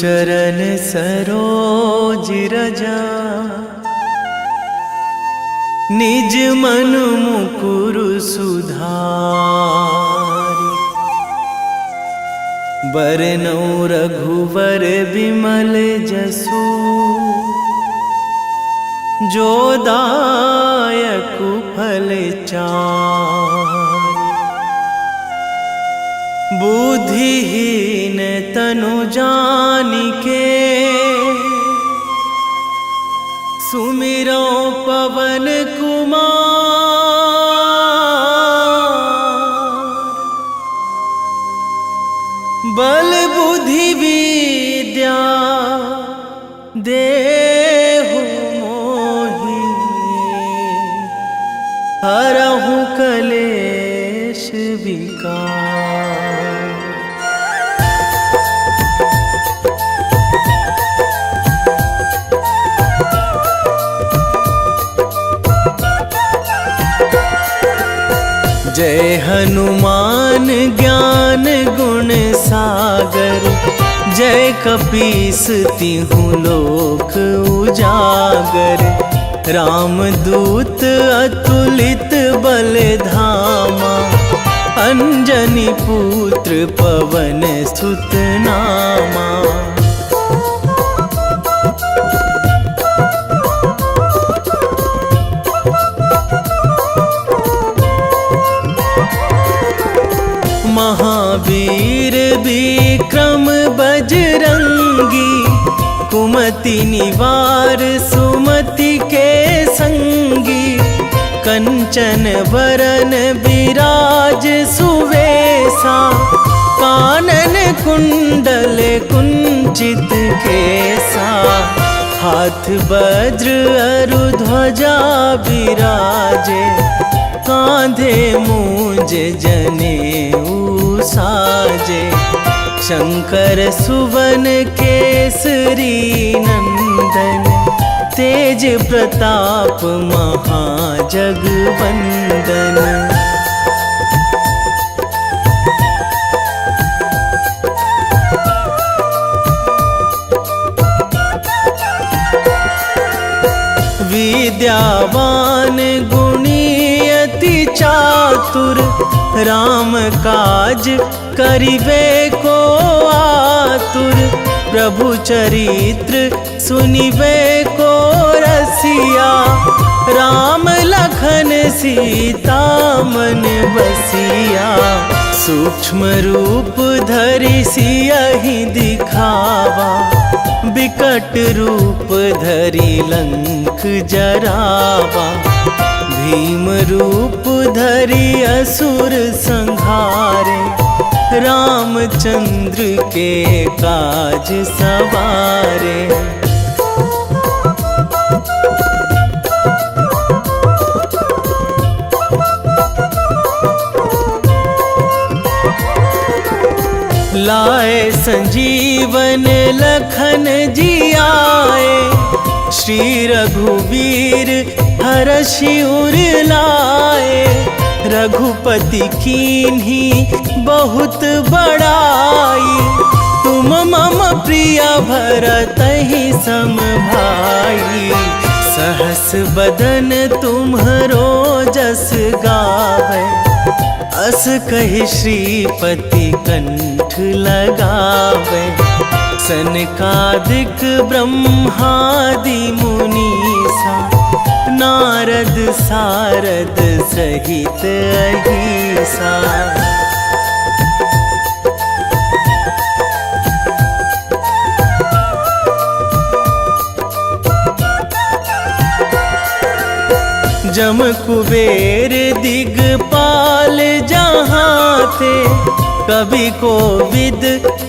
चरण सरोज रजा, निज मन मुकुर सुधारि। बरनौ रघुवर बिमल जसु, जो दायक फल चारि। बुद्धिहीन तनु जानिके, सुमिरो पवन कुमार। बल बुद्धि विद्या देहु मोहि, हरहु कलेश विकार। जय हनुमान ज्ञान गुण सागर, जय कपीस तिहु लोक उजागर। रामदूत अतुलित बल धामा, अंजनी पुत्र पवन सुत नामा। महावीर विक्रम बजरंगी, कुमति निवार सुमति के संगी। कंचन वरन विराज सुवेशा, कानन कुंडल कुंचित केसा। हाथ वज्र अरु ध्वजा विराजे, कांधे मूंज जनेऊ साजे। शंकर सुवन केसरी नंदन, तेज प्रताप महाजगवंदन। विद्यावान गुणी अति चातुर, राम काज करिबे को आतुर। प्रभु चरित्र सुनिबे को रसिया, राम लखन सीता मन बसिया। सूक्ष्म रूप धरि सियहि दिखावा, बिकट रूप धरि लंक जरावा। भीम रूप धरि असुर संहारे, रामचंद्र के काज सवारे। लाए संजीवन लखन जियाए, श्री रघुवीर हरषि उर लाए। रघुपति कीन्ही बहुत बड़ाई, तुम मम प्रिय भरतहि सम भाई। सहस बदन तुम्हरो जस गावै, अस कहि श्रीपति कंठ लगावै। सनकादिक ब्रह्मादि मुनीसा, नारद सारद सहित अहिसा। जम कुबेर दिगपाल जहाँ थे, कवि कोविद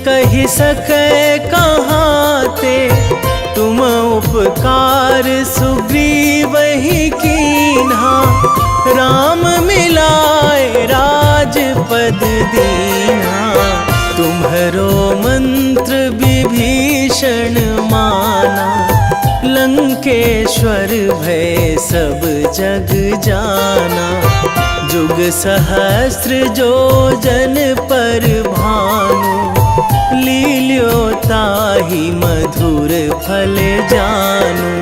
कहि सकै कहाँ ते। तुम उपकार सुग्रीवहि कीन्हा, राम मिलाए राजपद दीन्हा। तुम्हरो मंत्र विभीषण माना, लंकेश्वर भय सब जग जाना। जुग सहस्र जो जन पर भानु, लील्यो ताहि मधुर फल जानू।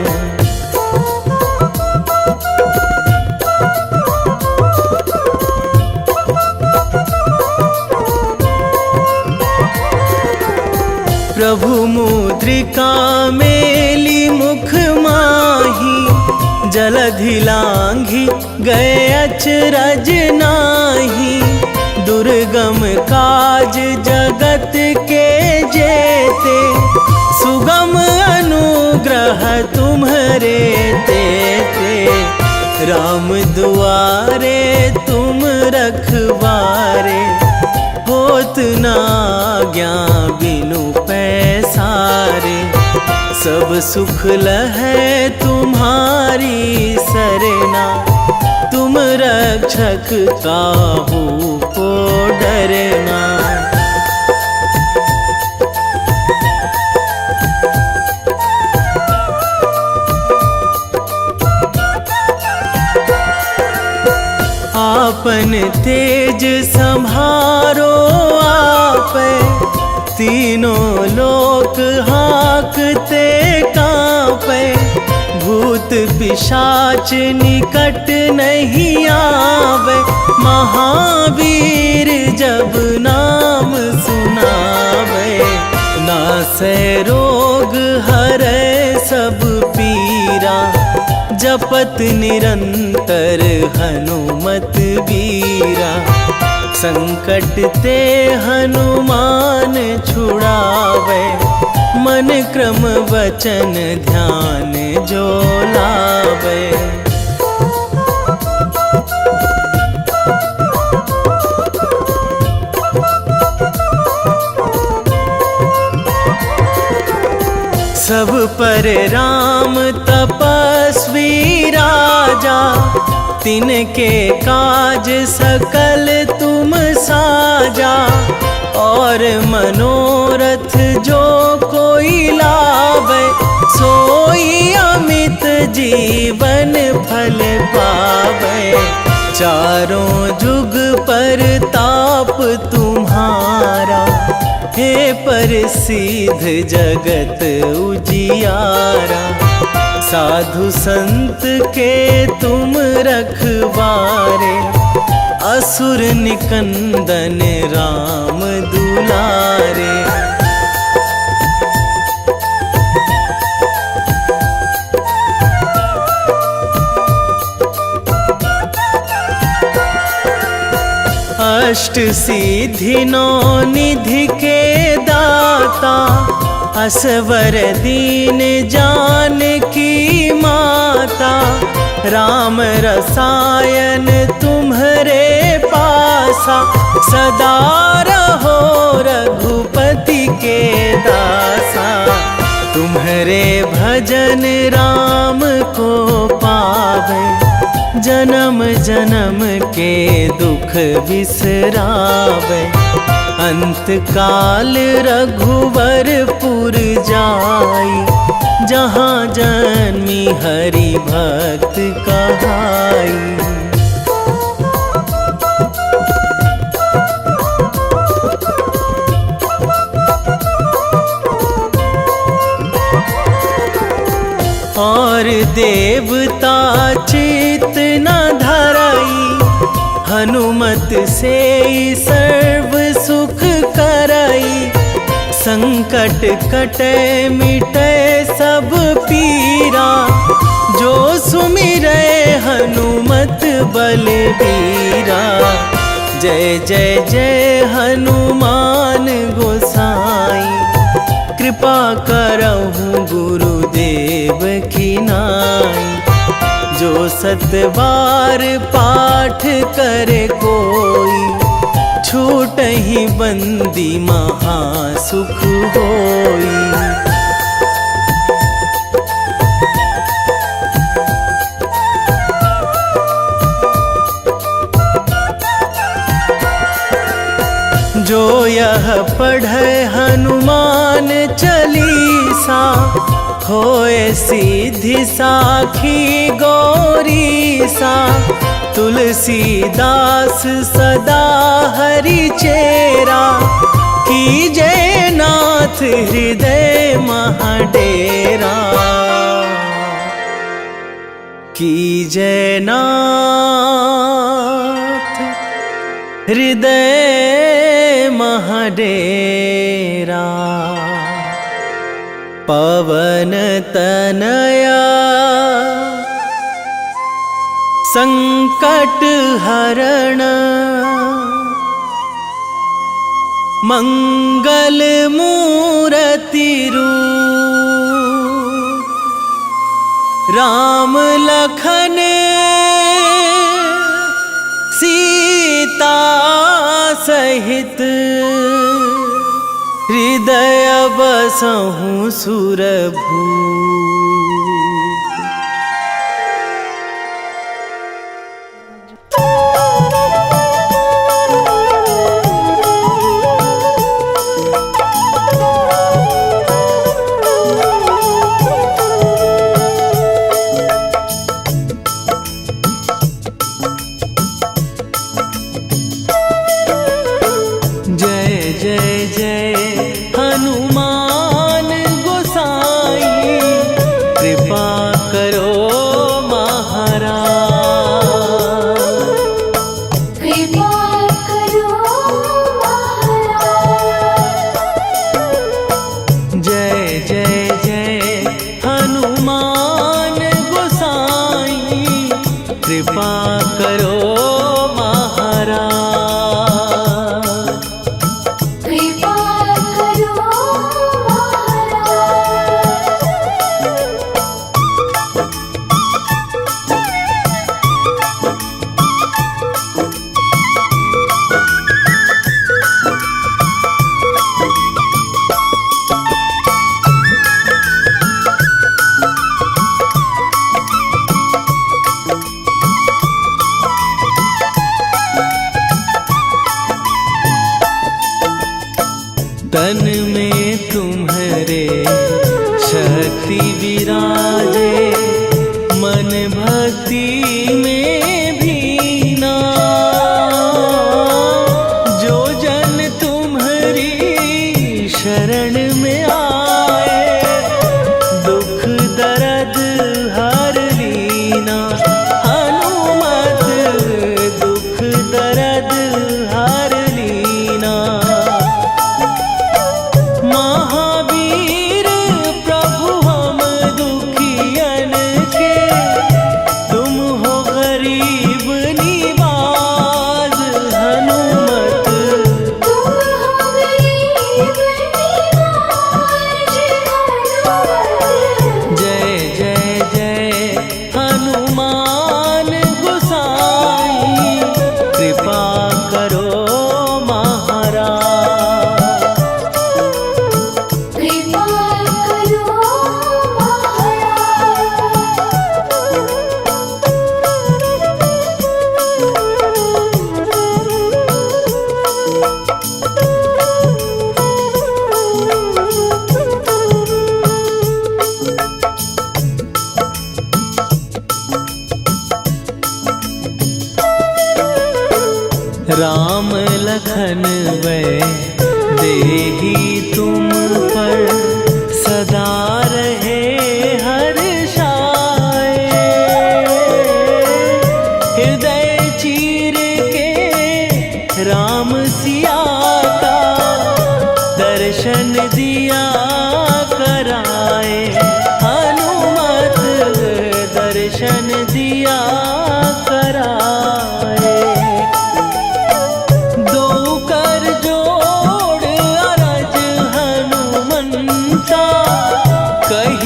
प्रभु मुद्रिका मेली मुख माही, जलधि लांघी गए अचरज नाही। दुर्गम काज जगत के जेते, सुगम अनुग्रह तुम्हरे तेते। राम दुआरे तुम रखवारे, होत ना आज्ञा बिनु पैसारे। सब सुख लहै तुम्हारी सरना, तुम रक्षक काहू को डरना। आपन तेज संभारो आपै, तीनों लोक हाँकते कांपै। भूत पिशाच निकट नहीं आवे, महावीर जब नाम सुनावे। नासै रोग हरै सब पीरा, जपत निरंतर हनुमत बीरा। संकट ते हनुमान छुड़ावे, मन क्रम वचन ध्यान जो लावे। सब पर राम तपस्वी राजा, तिनके काज सकल तुम साजा। और मनोरथ जो कोई लावे, सोई अमित जीवन फल पावे। चारों जुग पर ताप तुम्हारा, हे प्रसिद्ध जगत उजियारा। साधु संत के तुम रखवारे, असुर निकंदन राम दुलारे। अष्ट सिद्धि नौ निधि के दाता, असवर दीन जानकी माता। राम रसायन तुम्हरे पासा, सदा रहो रघुपति के दासा। तुम्हरे भजन राम को पावे, जन्म जन्म के दुख बिसरावे। अंत काल रघुवरपुर जाई, जहाँ जन्मी हरि भक्त कहाई। और देवता चित न धराई, हनुमत से सर्व सुख कराई। संकट कटे मिटे सब पीरा, जो सुमिरै हनुमत बलबीरा। जय जय जय हनुमान गोसाई, कृपा करहु गुरुदेव की नाई। जो सतबार पाठ करे कोई, छूटहि बंदी महासुख होई। जो यह पढ़े हनुमान चालीसा, होए सीधी साखी गौरी सा, तुलसीदास सदा हरि चेरा, कीजे नाथ हृदय महाडेरा, कीजे नाथ हृदय महाडेरा। पवन तनया संकट हरण, मंगल मूर्ति रूप, राम लखन सीता सहित, हृदय बसहु सुरभूप। जय जय जय हनुमान गोसाई, कृपा करो महाराज, कृपा करो महाराज। जय जय जय हनुमान गोसाई, कृपा करो महाराज, कृपा करो तन में तुम्हारे शक्ति विराजे, मन भक्ति में भीना, जो जन तुम्हारी शरण में आए, दुख दर्द हर लीना, हनुमत दुख दर्द हर लीना। महावीर प्रभु हम दुखियन के, तुम हो गरीब निवाज, हनुमत तुम हो गरीब निवाज, हनुमत। जय जय जय हनुमान गोसाई, कृपा करो महाराज, कृपा करो राम लखन वै देही तुम पर, सदा रहे हर्षाए, हृदय चीर के राम सिया का, दर्शन दिया कराए, हनुमत दर्शन दिया कराए। दो कर जोड़ अरज हनुमंता, कही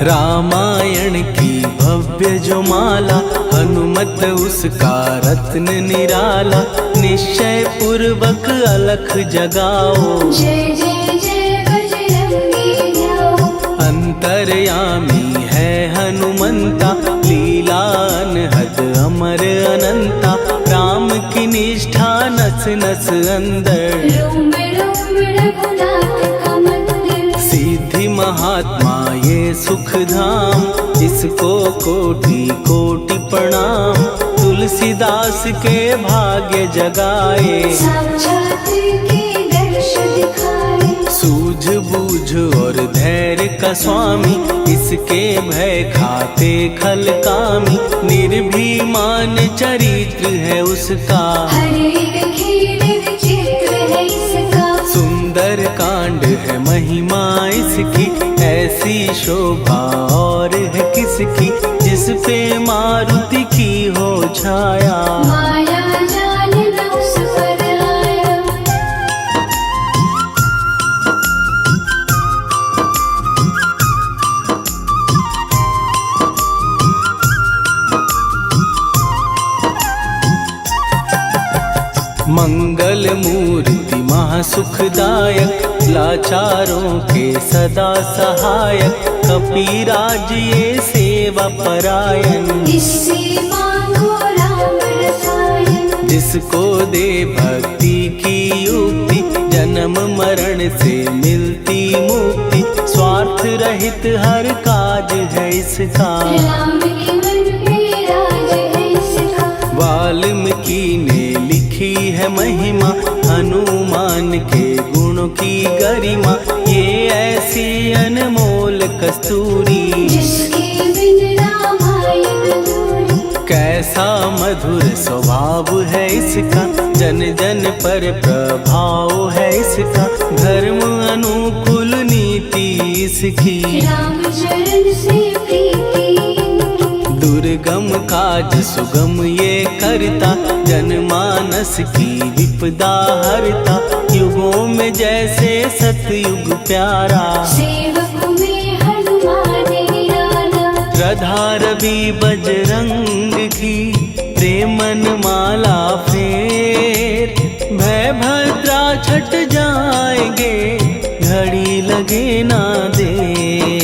रामायण की भव्य जो माला, हनुमत उसका रत्न निराला। निश्चय पूर्वक अलख जगाओ, जय जय जय बजरंगी ध्याओ। अंतर्यामी है हनुमंता, लीला अनहद अमर अनंता। राम की निष्ठा नस नस अंदर, रोम रोम रघुनाथ का मंदिर। सिद्धि महात्मा ये सुख धाम, इसको कोटि कोटि प्रणाम। तुलसीदास के भाग्य जगाए, साक्षात के दर्श दिखाए। सूझ बूझ और धैर्य का स्वामी, इसके भय खाते खल कामी। निर्भीमान चरित्र है उसका, हर एक खेल विचित्र है इसका। सुंदर कांड है महिमा इसकी। ऐसी शोभा और है किसकी, जिस पे मारुति की हो छाया। माया जाल न उस पर आया। मंगल मूर्ति महासुखदायक, लाचारों के सदा सहायक। कपीराज ये सेवा परायण, इससे मांगो राम रसायन। जिसको दे भक्ति की युक्ति, जन्म मरण से मिलती मुक्ति। स्वार्थ रहित हर काज है इसका, राम के मन में राज है इसका। वाल्मीकि ने लिखी है महिमा, हनुमान के गुणों की गरिमा। ये ऐसी अनमोल कस्तूरी, जिसके बिन रामायण अधूरी। कैसा मधुर स्वभाव है इसका, जन जन पर प्रभाव है इसका। धर्म अनुकूल नीति इसकी, राम चरण से प्रीति इनकी। दुर्गम काज सुगम ये करता, जनमानस की विपदा हरता। युगों में जैसे सतयुग प्यारा, सेवक में हनुमान निराला। श्रद्धा रवि बजरंग की, प्रेमन माला फेर। भय भद्रा छट जाएंगे, घड़ी लगे ना देर।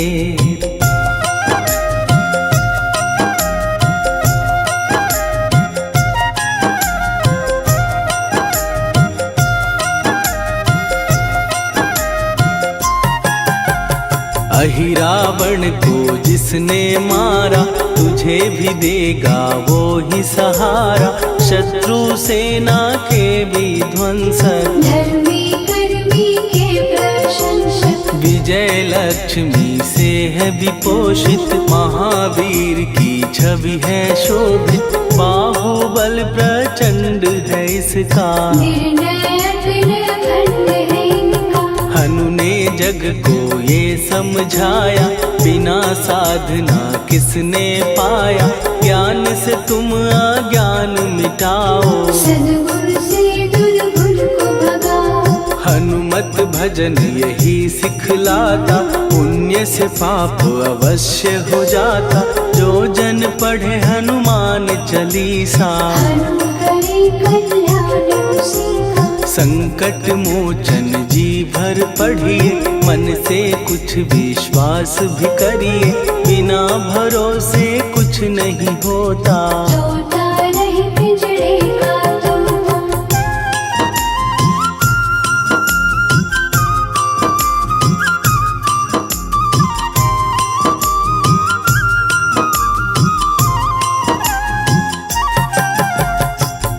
अहिरावण को जिसने मारा, तुझे भी देगा वो ही सहारा। शत्रु सेना के विध्वंसक, धर्मी कर्मी के प्रशंसक। विजय लक्ष्मी से है विपोषित। महावीर की छवि है शोभित, बाहुबल प्रचंड है इसका। निर्णय अखंड है इनका। हनु ने जग को ये समझाया, बिना साधना किसने पाया। ज्ञान से तुम अज्ञान मिटाओ, सद्गुण से दुर्गुण को भगाओ। हनुमत भजन यही सिखलाता, पुण्य से पाप अवश्य हो जाता। जो जन पढ़े हनुमान चालीसा, हनु करे कल्याण उसी का। संकट मोचन जी भर पढ़िए, मन से कुछ विश्वास भी करिए। बिना भरोसे कुछ नहीं होता, छोटा रहे पिंजरे का तोता।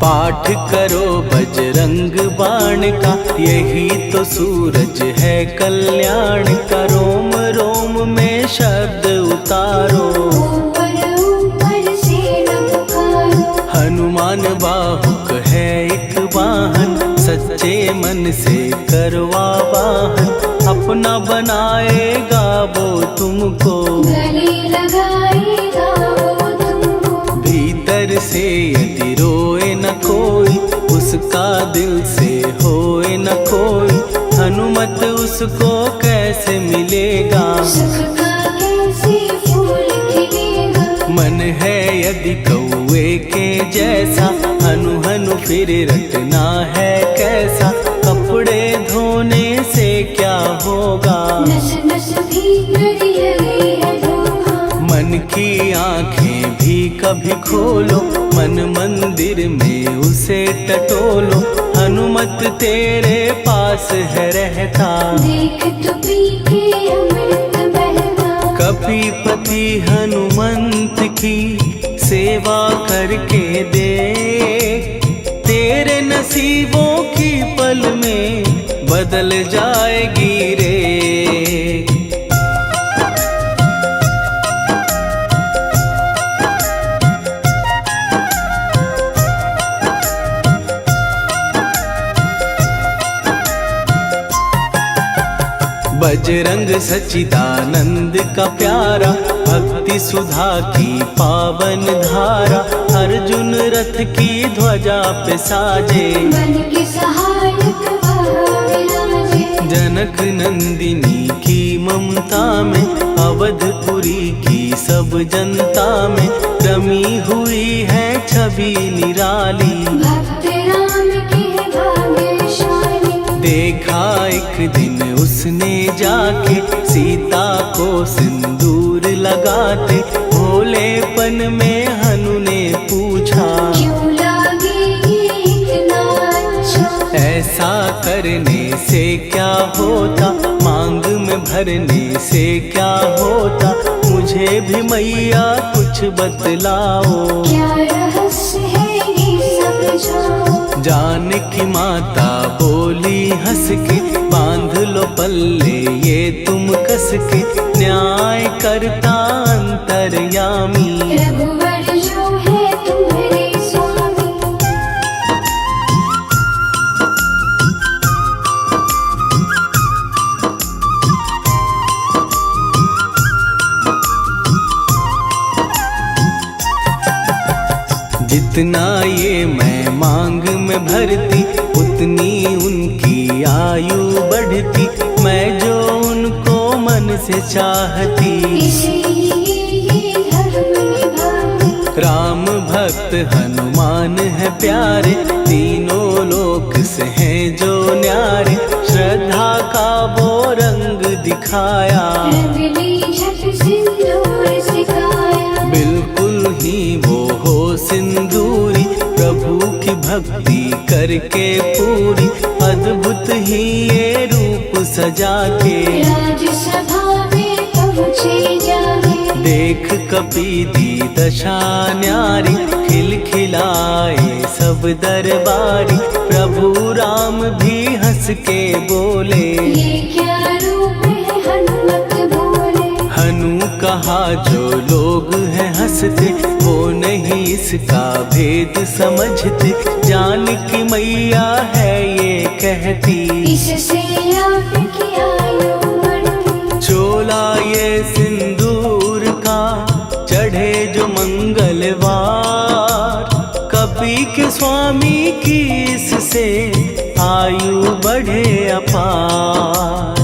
पाठ करो बजरंग बाण का, यही तो सूरज है कल्याण का। रोम रोम में शब्द उतारो, ऊपर ऊपर से न पुकारो। हनुमान बाहुक है एक वाहन, सच्चे मन से करवा वाहन। अपना बनाएगा वो तुमको, गले लगाएगा वो तुमको। भीतर से यदि रोए न कोई, उसका दिल से होए न कोई। हनुमत उसको कैसे मिलेगा, सुख का कैसे यदि कौए के जैसा हनु हनु फिर रटना है कैसा। कपड़े धोने से क्या होगा, नस नस भीतर लगी है धोखा। मन की आंखें भी कभी खोलो, मन मंदिर में उसे टटोलो। हनुमत तेरे पास है रहता, देख तो पी के अमृत बहता। कपीपति हनुमंत की सेवा करके दे, तेरे नसीबों की पल में बदल जाएगी रे। बजरंग सच्चिदानंद का प्यारा, भक्ति सुधा की पावन धारा। अर्जुन रथ की ध्वजा पे साजे, बन के सहायक वह विराजे। जनक नंदिनी की ममता में, अवधपुरी की सब जनता में रमी हुई है छवि निराली। भक्त राम के भाग्यशाली, देखा एक दिन उसने जाके सीता को सिंदूर लगाते। भोलेपन में हनु ने पूछा, क्यों लागेगी इतना अच्छा। ऐसा करने से क्या होता, मांग में भरने से क्या होता। मुझे भी मैया कुछ बतलाओ, क्या रहस्य है ये समझाओ। जानकी माता बोली हंस के, बांध लो पल्ले ये तुम कस के। न्याय करता अंतर्यामी, रघुवर जो है तुम्हारे स्वामी। जितना ये मैं मांग में भरती, उतनी उनकी आयु बढ़ती। मैं जो उनको मन से चाहती, इसलिए ये धर्म निभाती। राम भक्त हनुमान है प्यारे, तीनों लोक से हैं जो न्यारे। श्रद्धा का वो रंग दिखाया, रंगली झट सिंदूर सिखाया। बिल्कुल ही वो हो सिंदूरी, प्रभु की भक्ति करके पूरी। अद्भुत ही ये रूप सजा के, राजसभा में पहुँचे जाके। देख कपीदी दशा न्यारी, खिलखिलाए सब दरबारी। प्रभु राम भी हंस के बोले, ये क्या रूप है हनुमत बोले। हनु कहा जो लोग हैं हंसते, वो नहीं इसका भेद समझते। जानकी मैया है ये कहती, इससे आपकी आयु बढ़ती। चोला ये सिंदूर का चढ़े जो मंगलवार। कपी के स्वामी की इससे आयु बढ़े अपार।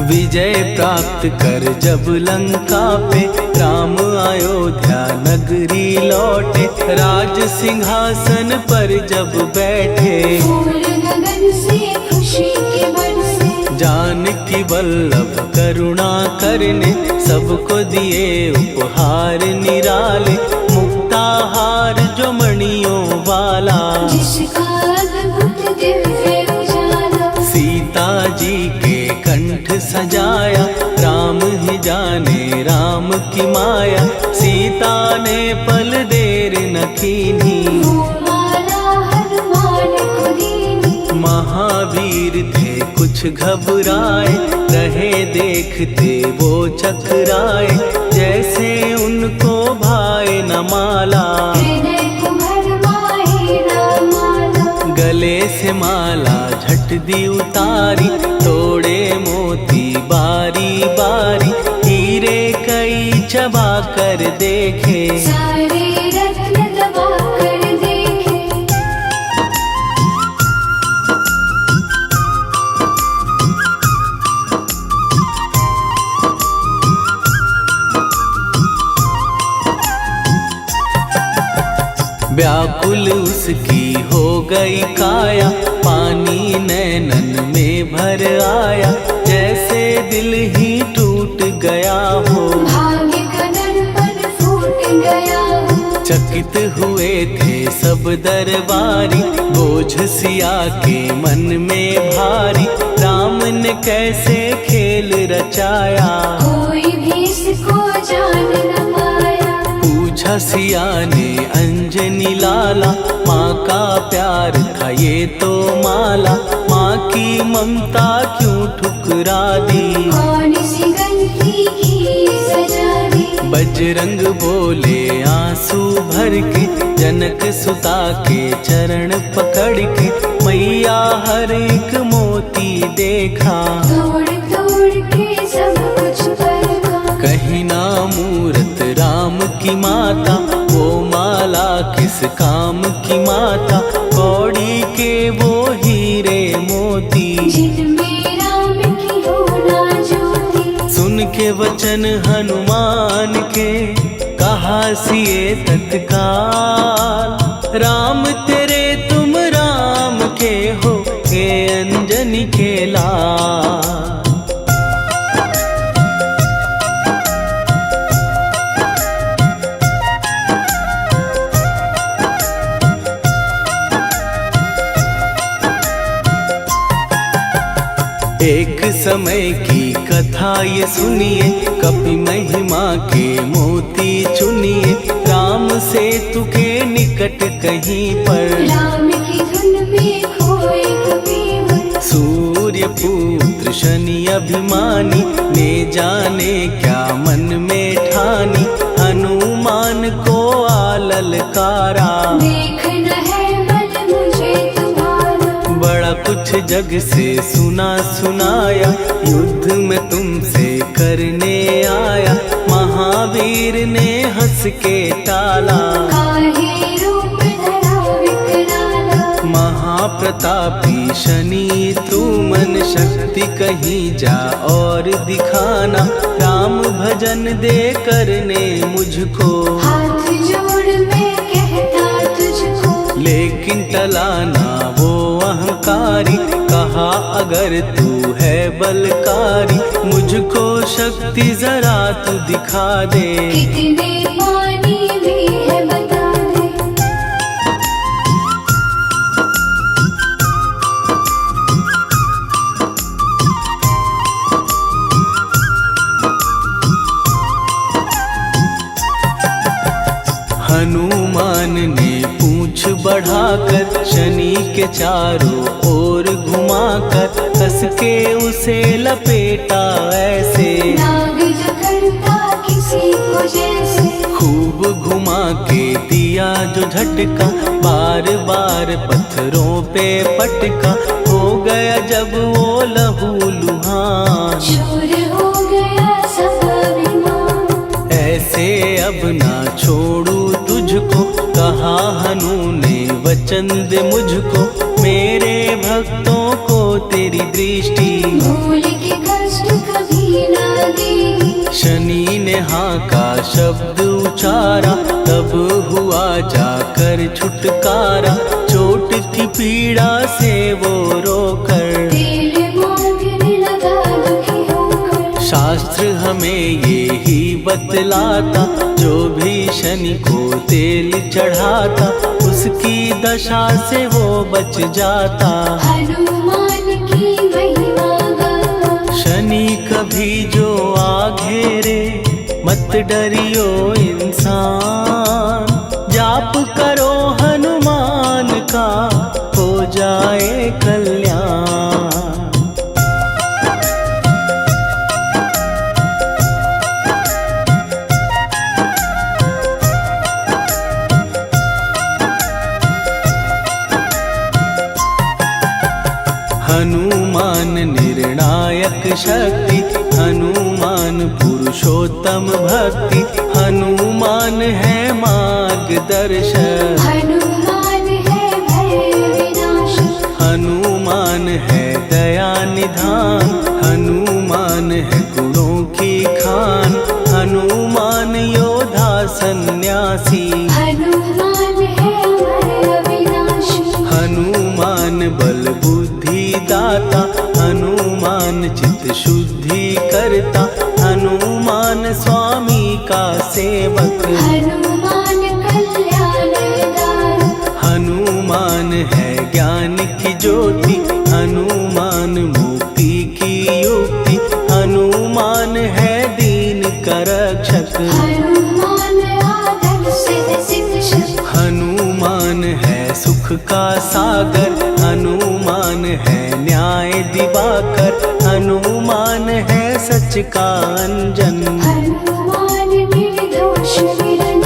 विजय प्राप्त कर जब लंका पे, राम अयोध्या नगरी लौटे। राज सिंहासन पर जब बैठे, फूल गगन से खुशी के बरसे। जानकी वल्लभ करुणा करने, सबको दिए उपहार निराले। मुक्ताहार जो मणियों वाला, जिसका अद्भुत दिव्य उजाला। सीता जी के कंठ सजाया, राम ही जाने राम की माया। सीता ने पल देर न कीन्ही, वो माला हनुमान को दीनी। महावीर थे कुछ घबराए, रहे देखते वो चकराए। जैसे उनको भाए न माला, हृदय को भरमाए न माला। गले से माला झट दी उतारी, तोड़े मोती बारी बारी। हीरे कई चबा कर देखे, सारे रत्न दबा कर दे। व्याकुल उसकी हो गई काया, पानी नैनन में भर आया, जैसे दिल ही टूट गया हो। भाग्य का दर्पण फूट गया हो। चकित हुए थे सब दरबारी, बोझ सिया के मन में भारी, राम ने कैसे खेल रचाया, कोई भी इसको जान न पाया। पूछा सिया ने अंजनी लाला, माँ का प्यार था ये तो माला, माँ की ममता क्यों ठुकरा दी, कौन सी गलती की सजा दी। बजरंग बोले आंसू भर के, जनक सुता के चरण पकड़ के, मैया हर एक मोती देखा, तोड़ तोड़ के सब कुछ परखा। कहीं ना मूरत राम की माता, वो माला किस काम की माता, कौड़ी के वो हीरे मोती, जिनमें राम की हो ना ज्योति। सुन के वचन हनुमान के, कहा सिए तत्काल, राम तेरे तुम राम के हो, के अंजनी के लाल। एक समय की कथा ये सुनिए, कपि महिमा के मोती चुनिए, राम सेतु के निकट कहीं पर, राम की धुन में खोए कबीर। सूर्य पुत्र शनि अभिमानी, ने जाने क्या मन में ठानी, हनुमान को आललकारा, देखना है बल मुझे तुम्हारा। बड़ा कुछ जग से सुना सुनाया, युद्ध में तुमसे करने आया, महावीर ने हंस के टाला, काहे रूप धरा विकराला। महाप्रतापी शनि तू मन शक्ति कहीं जा और दिखाना, राम भजन दे करने मुझको, हाथ जोड़ मैं कहता तुझको। लेकिन टलाना वो अहंकारी, कहा अगर तू है बलकारी, मुझको शक्ति जरा तू दिखा दे, कितने पानी भी है बता दे। हनुमान ने पूंछ बढ़ाकर, शनि के चारों ओर घुमाकर, कस के उसे लपेटा ऐसे, नाग जो करता किसी को जैसे। खूब घुमा के दिया जो झटका, बार बार पत्थरों पे पटका, हो गया जब वो लहू लुहान, चूर हो गया सब अभिमान। ऐसे अब ना छोड़ू तुझको, कहा हनु ने वचन दे मुझको, मेरे भक्तों को तेरी दृष्टि, भूल के कष्ट कभी ना देगी। शनि ने हाँ का शब्द उचारा, तब हुआ जाकर छुटकारा, चोट की पीड़ा से वो रोकर, तेल मांगने लगा दुखी होकर। शास्त्र हमें ये ही बतलाता, जो भी शनि को तेल चढ़ाता, उसकी दशा से वो बच जाता, हनुमान की महिमा गाता। शनि कभी जो आ घेरे, मत डरियो इंसान, जाप करो हनुमान का, हो जाए कल्याण। हनुमान निर्णायक शक्ति, हनुमान पुरुषोत्तम भक्ति, हनुमान है मार्गदर्शक, हनुमान है भय विनाशक। हनुमान है दया निधान, हनुमान है गुणों की खान, हनुमान योद्धा सन्यासी, हनुमान है सेवक। हनुमान कल्याण दायक, हनुमान है ज्ञान की ज्योति, हनुमान मुक्ति की युक्ति, हनुमान है दीन का रक्षक। हनुमान आदर सिद्ध शिक्षक, हनुमान है सुख का सागर, हनुमान है न्याय दिवाकर, हनुमान है सच का अंजन। हनुमान निर्दोष निरंजन,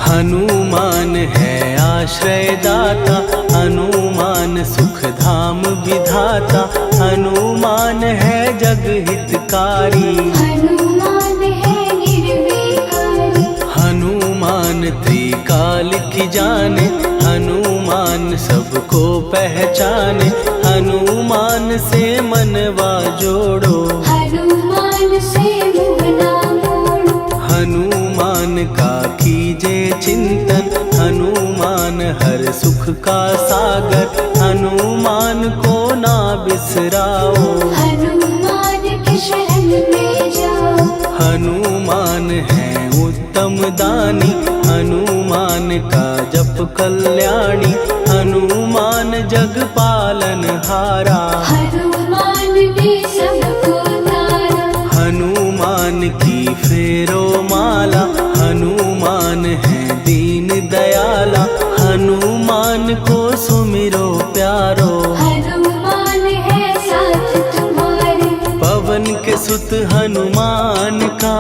हनुमान है आश्रय दाता, हनुमान सुख धाम विधाता, हनुमान है जग हितकारी। हनुमान है निर्विकारी, हनुमान त्रिकाल की जाने, हनुमान सबको पहचाने, हनुमान से मनवा जोड़ो। हनुमान से मुँह ना मोड़ो, हनुमान का कीजे चिंतन, हनुमान हर सुख का सागर, हनुमान को ना बिसराओ। हनुमान के शरण में जाओ। हनुमान है उत्तम दानी, हनुमान का जप कल्याणी, हनुमान जग पालन हारा। हनुमान ने सबको तारा, हनुमान की फेरो माला, हनुमान है दीन दयाला, हनुमान को सुमिरो प्यारो। हनुमान है साथ तुम्हारे, पवन के सुत हनुमान का,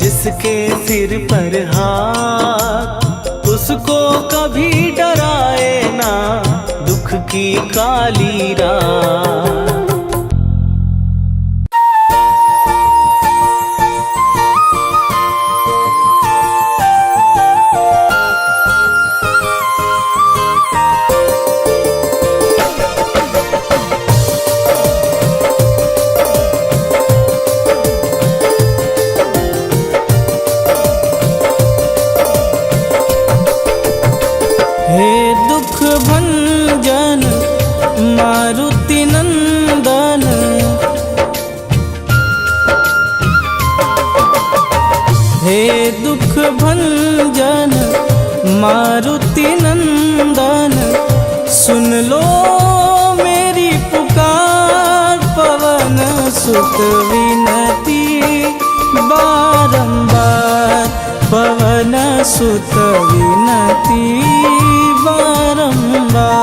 जिसके सिर पर हाथ, उसको कभी डराए ना दुख की काली रात। हे दुख भंजन मारुति नंदन, हे दुख भंजन मारुति नंदन, सुन लो मेरी पुकार, पवन सुत विनती बारंबार, पवन सुत विनती बारंबार।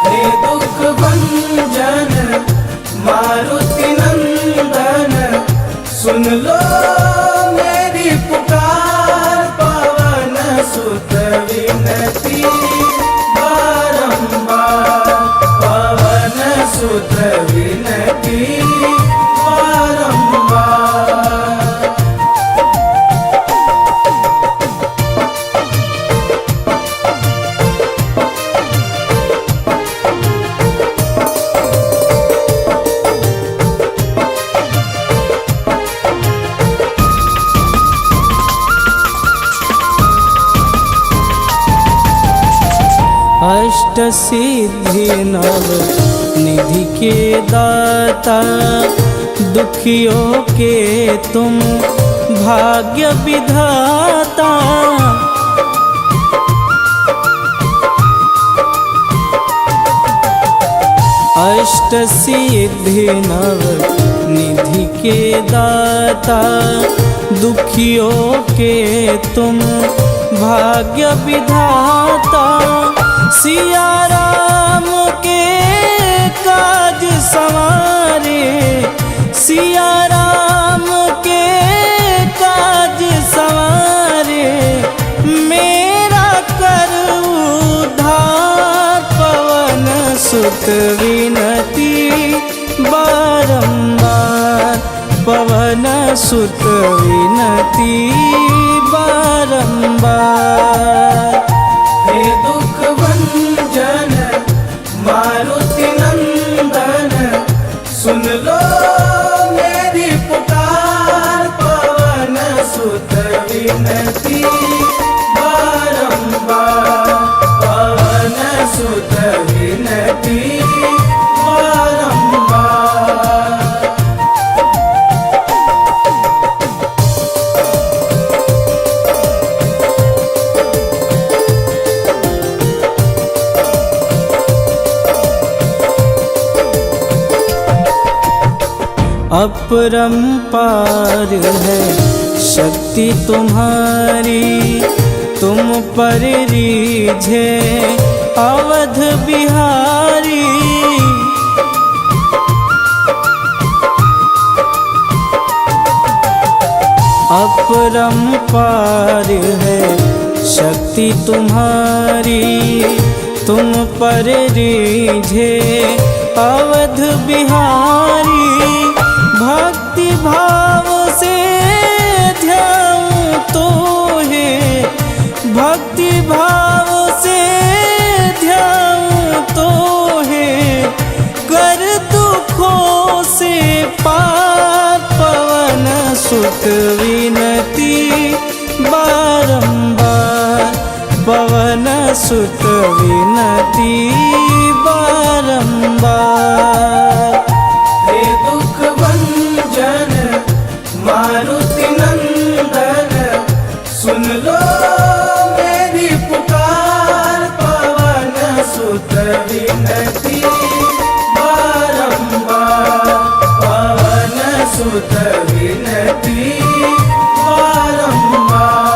हे दुख भंजन मारुति नंदन, सुन लो मेरी पुकार, पवन सुत विनती बारंबार, पवन सुत विनती बारंबार। अष्ट सिद्धि नव निधि के दाता, दुखियों के तुम भाग्य विधाता। अष्ट सिद्धि नव निधि के दाता, दुखियों के तुम भाग्य विधाता। सिया राम के काज सवारे, सिया राम के काज सवारे, मेरा कर उद्धार, पवन सुत विनती बारंबार, पवन सुत विनती बारंबार। हे दुख भंजन मारुति नंदन, सुन लो मेरी पुकार, पवन सुत विनती अपरंपार है शक्ति तुम्हारी, तुम पर रीझे अवध बिहारी। अपरंपार है शक्ति तुम्हारी, तुम पर रीझे अवध बिहारी। भक्ति भाव से ध्याऊं तो है, भक्ति भाव से ध्याऊं तो है, कर दुखों से पार पवन सुत विनती बारंबार, पवन सुत विनती बारंबार। हे दुख भंजन मारुति नंदन, सुन लो मेरी पुकार, पवन सुत विनती बारंबार, पवन सुत विनती बारंबार।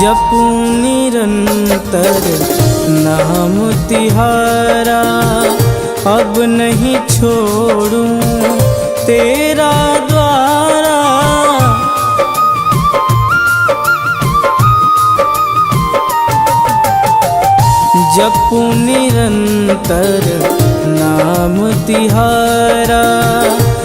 जपूं निरंतर नाम तिहारा, अब नहीं छोड़ूं तेरा द्वारा। जपूं निरंतर नाम तिहारा,